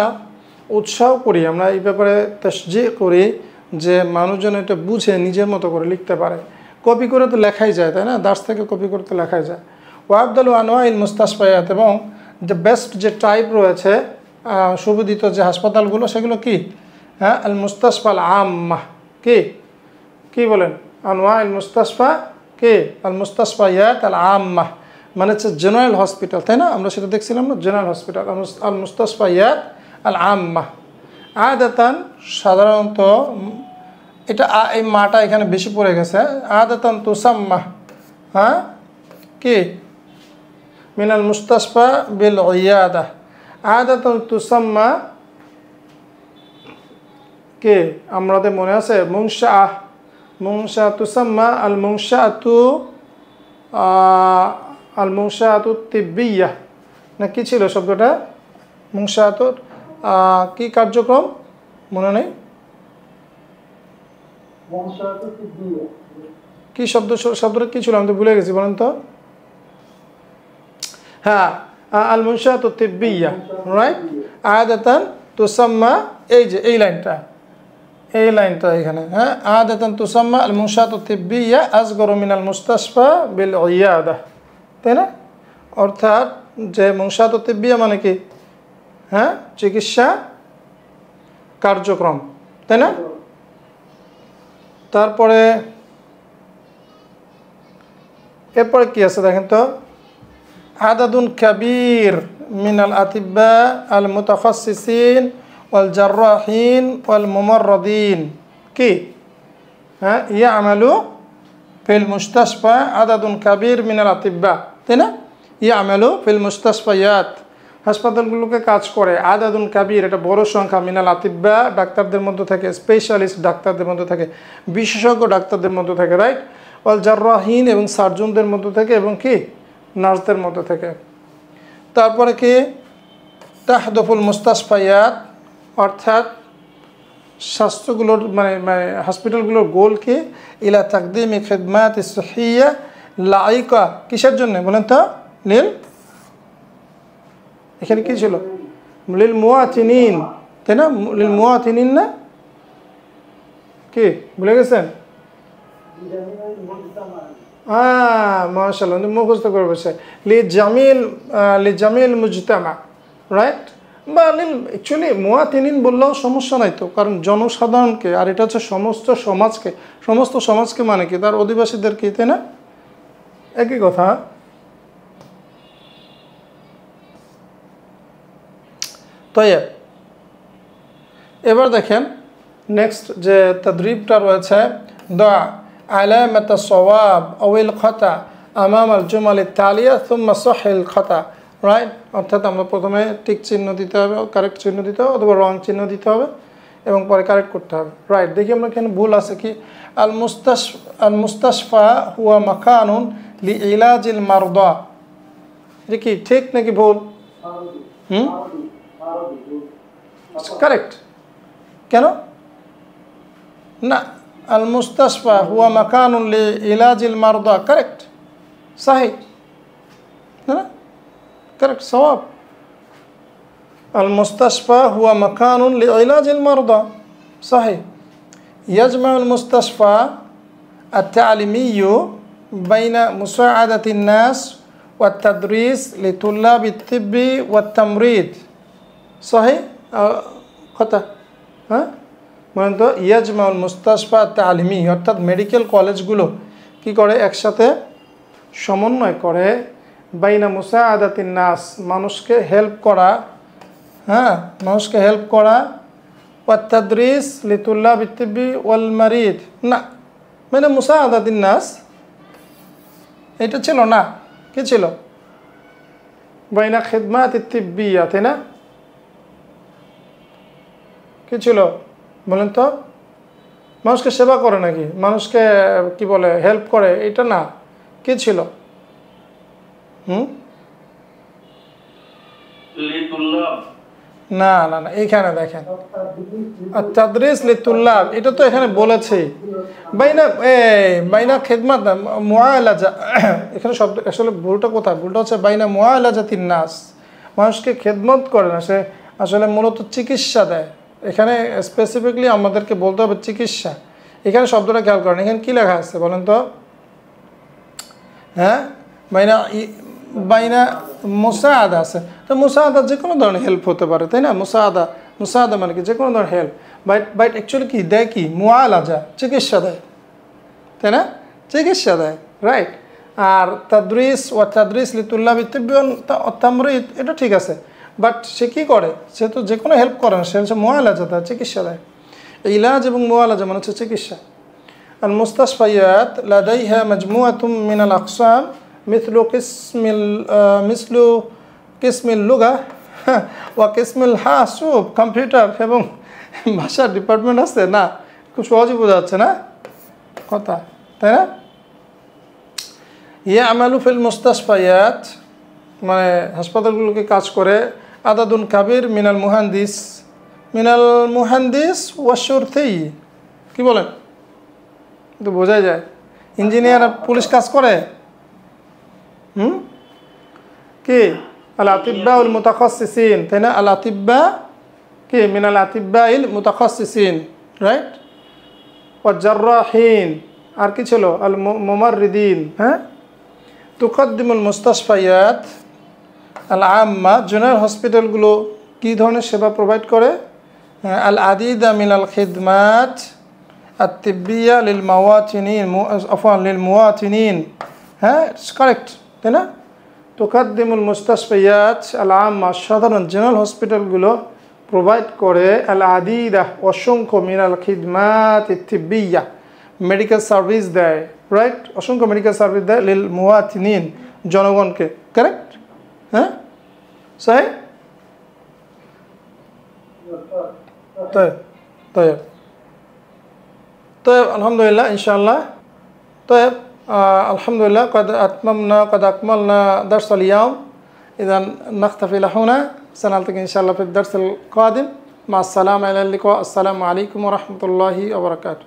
উৎসাহ করি, আমরা এই ব্যাপারে তাশজী করি যে মানুষজন এটা বুঝে নিজের মতো করে লিখতে পারে। কপি করে তো লেখাই যায়, তাই না? দার্স থেকে কপি করে তো লেখাই যায়। ওয়া আফদালু আনওয়াইল মুস্তাশফিয়াত, এবং যে বেস্ট যে টাইপ রয়েছে সুবিদিত যে হাসপাতালগুলো, সেগুলো কি? হ্যাঁ, আল মুস্তাশফা আল আম্মা, কি বলেন? আনওয়াইল মুস্তাশফা কি? আল মুস্তাশফিয়াত আল আম্মা মানে হচ্ছে জেনারেল হসপিটাল, তাই না? আমরা সেটা দেখছিলাম না, জেনারেল হসপিটাল আল মুস্তাশফিয়াত আল আম্মা। আদাতান সাধারণত, এটা এই মাটা এখানে বেশি পড়ে গেছে, আদাতান তুসাম্মা, হ্যাঁ কি মিনাল মুস্তাশফা বিল ইয়াদা, আদাতান তুসাম্মা কে আমাদের মনে আছে মুনশা তুসাম্মা আল মুনশাআতু তিব্বিয়া, না কি ছিল শব্দটা? মুনশাআতু কি কার্যক্রম মনে নেই, কি শব্দটা কি ছিল আমি তো ভুলে গেছি, বলেন তো? হ্যাঁ, আল মুনশাআতু তিব্বিয়া, রাইট, আদাতান তুসাম্মা, এই যে এই লাইনটা এখানে, হ্যাঁ, আদাতান তুসাম্মা আল মুনশাআতু তিব্বিয়া আসগরু মিনাল মুস্তাশফা বিল ইয়াদা, তাই না? অর্থাৎ যে মুনশাআতু তিব্বিয়া মানে কি? হ্যাঁ, চিকিৎসা কার্যক্রম, তাই না? তারপরে এরপরে কি আছে দেখেন তো, আদাদুন কাবীর মিনাল আতিব্বা আল মুতাখাসসিসিন ওয়াল জাররাহিন ওয়াল মুমাররাদিন, কি হ্যাঁ ইয়ামালু ফিল মুস্তাশফা আদাদুন কাবীর মিনাল আতিব্বা, তাই না? ইয়ামালু ফিল মুস্তাশফায়াত হাসপাতালগুলোকে কাজ করে আদাদুন কাবির, এটা বড় সংখ্যা, মিনাল আতিব্বা ডাক্তারদের মধ্যে থাকে, স্পেশালিস্ট ডাক্তারদের মধ্যে থাকে, বিশেষজ্ঞ ডাক্তারদের মধ্যে থাকে, রাইট। ওয়াল জাররাহিন এবং সার্জনদের মধ্যে থাকে, এবং কি নার্সদের মধ্যে থাকে। তারপরে কি তাহদফুল মুস্তাশফায়াত, অর্থাৎ স্বাস্থ্যগুলোর মানে হসপিটালগুলোর গোল কি ইলা তাকদিমি খিদমাত সহিয়া লাইকা, কিসের জন্য বলেন তো? এখানে কি ছিল? লিল মুয়াতিনিন, তাই না? লিল মুয়াতিনিন না কি ভুলে গেছেন? মাশাআল্লাহ, মুখস্থ করে বসে লি জামিল মুজতামা, রাইট। বা অ্যাকচুয়ালি মুয়াতিনিন বললেও সমস্যা নাই তো, কারণ জনসাধারণকে, আর এটা হচ্ছে সমস্ত সমাজকে। সমস্ত সমাজকে মানে কি? তার অধিবাসীদেরকে, তাই না? একই কথা। তৈব, এবার দেখেন নেক্সট যে তাদরিবটা রয়েছে, দা আলামাত সওয়াব আউল খাতা আমাম আল জুমাল তালিয়া সুম্মা সহিল খাতা, রাইট। অর্থাৎ আমরা প্রথমে টিক চিহ্ন দিতে হবে, কারেক্ট চিহ্ন দিতে হবে, অথবা রং চিহ্ন দিতে হবে, এবং পরে কারেক্ট করতে হবে, রাইট। দেখি আমরা এখানে ভুল আছে কি। আল মুস্তাশফা হুয়া মাকানুন লি ইলাজিল মারদা, এটা কি ঠিক নাকি ভুল? কারেক্ট। কেন না? আল মুস্তাশফা হুয়া মাকানুন লি ইলাজিল মারদা, কারেক্ট, সাহি, না? কারেক্ট, সওয়াব। আল মুস্তাশফা হুয়া মাকানুন লি ইলাজিল মারদা, সাহি। ইয়াজমা আল মুস্তাশফা আত-তালিমিয়্যু বাইনা মুসাআদাতিন নাস ওয়া তাদরিস লিতুল্লাব আত-তিব্বি ওয়া তামরিদ, সাহি কথা, হ্যাঁ বলেন তো? ইয়াজমাউল মুস্তাশফা তালিমি, অর্থাৎ মেডিকেল কলেজগুলো কি করে? একসাথে সমন্বয় করে বাইনা মুসাআদাতিন নাস, মানুষকে হেল্প করা, হ্যাঁ মানুষকে হেল্প করা, ওয়া তাদরিস লিতুল্লাব আত-তিব্বি ওয়াল মারিদ, না বাইনা মুসাআদাতিন নাস এটা ছিল না, কি ছিল? বাইনা খিদমাত আত-তিব্বিয়া, তাই না? কি ছিল বলেন তো? মানুষকে সেবা করে নাকি? মানুষকে কি বলে? হেল্প করে, এটা না, কি ছিল? না না না, এইখানে দেখেন তাদরিস লিতুল্লাব, এটা তো এখানে বলেছে বাইনা খিদমাত মুআলাজা, এখানে শব্দ আসলে ভুলটা কোথায়? ভুলটা হচ্ছে বাইনা মুআলাজাতিন নাস, মানুষকে খেদমত করে না, সে আসলে মূলত চিকিৎসা দেয়। এখানে স্পেসিফিকলি আমাদেরকে বলতে হবে চিকিৎসা। এখানে শব্দটা খেয়াল করেন, এখানে কি লেখা আছে বলেন তো? হ্যাঁ, বাইনা মুসাআদা আছে, তো মুসাআদা যে কোনো ধরনের হেল্প হতে পারে, তাই না? মুসাআদা মানে কি? যে কোনো ধরনের হেল্প। বাট অ্যাকচুয়ালি কি দেয়? কি মুআলাজা, চিকিৎসা দেয়, তাই না? চিকিৎসা দেয়, রাইট। আর তাদরিস ওয়া তাদরিস লিতুল্লাব আত-তিব্বি ওয়া তামরিদ, এটা ঠিক আছে, বাট সে কী করে? সে তো যে কোনো হেল্প করে না, সে হচ্ছে মুআলাজা দেয়, চিকিৎসা দেয়। ইলাজ এবং মুআলাজা মানে হচ্ছে চিকিৎসা। আল মুস্তাশফায়াত লাদাইহা মাজমুআতুম মিনাল আকসাম মিসলু কিসমিল লুগা ওয়া কিসমিল হাসুব, কম্পিউটার এবং ভাষার ডিপার্টমেন্ট আছে না? খুব সহজে বোঝা যাচ্ছে না কথা, তাই না? ইয়ামালু ফিল মুস্তাশফায়াত মানে হাসপাতালগুলোকে কাজ করে আদাদুন কাবির মিনাল মুহান্দিস ওয়া শুরতি, কি বলেন? তো বোঝাই যায়। ইঞ্জিনিয়ার আর পুলিশ কাজ করে, কি আল আতিব্বা উল মুতাখাসসিসিন, তাই না? আল আতিব্বা কি মিনাল আতিব্বা ইল মুতাখাসসিসিন, রাইট। ওয়া জাররাহিন, আর কি ছিল? আল মুমাররিদিন, হ্যাঁ। তুকদ্দিমুল মুস্তাশফায়াত আল আম্মা, জেনারেল হসপিটালগুলো কী ধরনের সেবা প্রোভাইড করে? আল আদিদা মিনাল খিদমাত আত-তিব্বিয়া লিল মুওয়াতিনিন, হ্যাঁ কারেক্ট, তাই না? তুকদ্দিমুল মুস্তাশফায়াত আল আম্মা, সাধারণ জেনারেল হসপিটালগুলো প্রোভাইড করে আল আদিদা, অসংখ্য, মিনাল খিদমাত আত-তিব্বিয়া, মেডিকেল সার্ভিস দেয়, রাইট। অসংখ্য মেডিকেল সার্ভিস দেয় লিল মুওয়াতিনিন, জনগণকে, কারেক্ট, হ্যাঁ সাহেব طيب طيب طيب الحمد لله إن شاء الله. طيب الحمد لله قد أكملنا درس اليوم. إذا نختفي لهنا، سنلتقي إن شاء الله في الدرس القادم. مع السلامة، إلى اللقاء. السلام عليكم ورحمة الله وبركاته.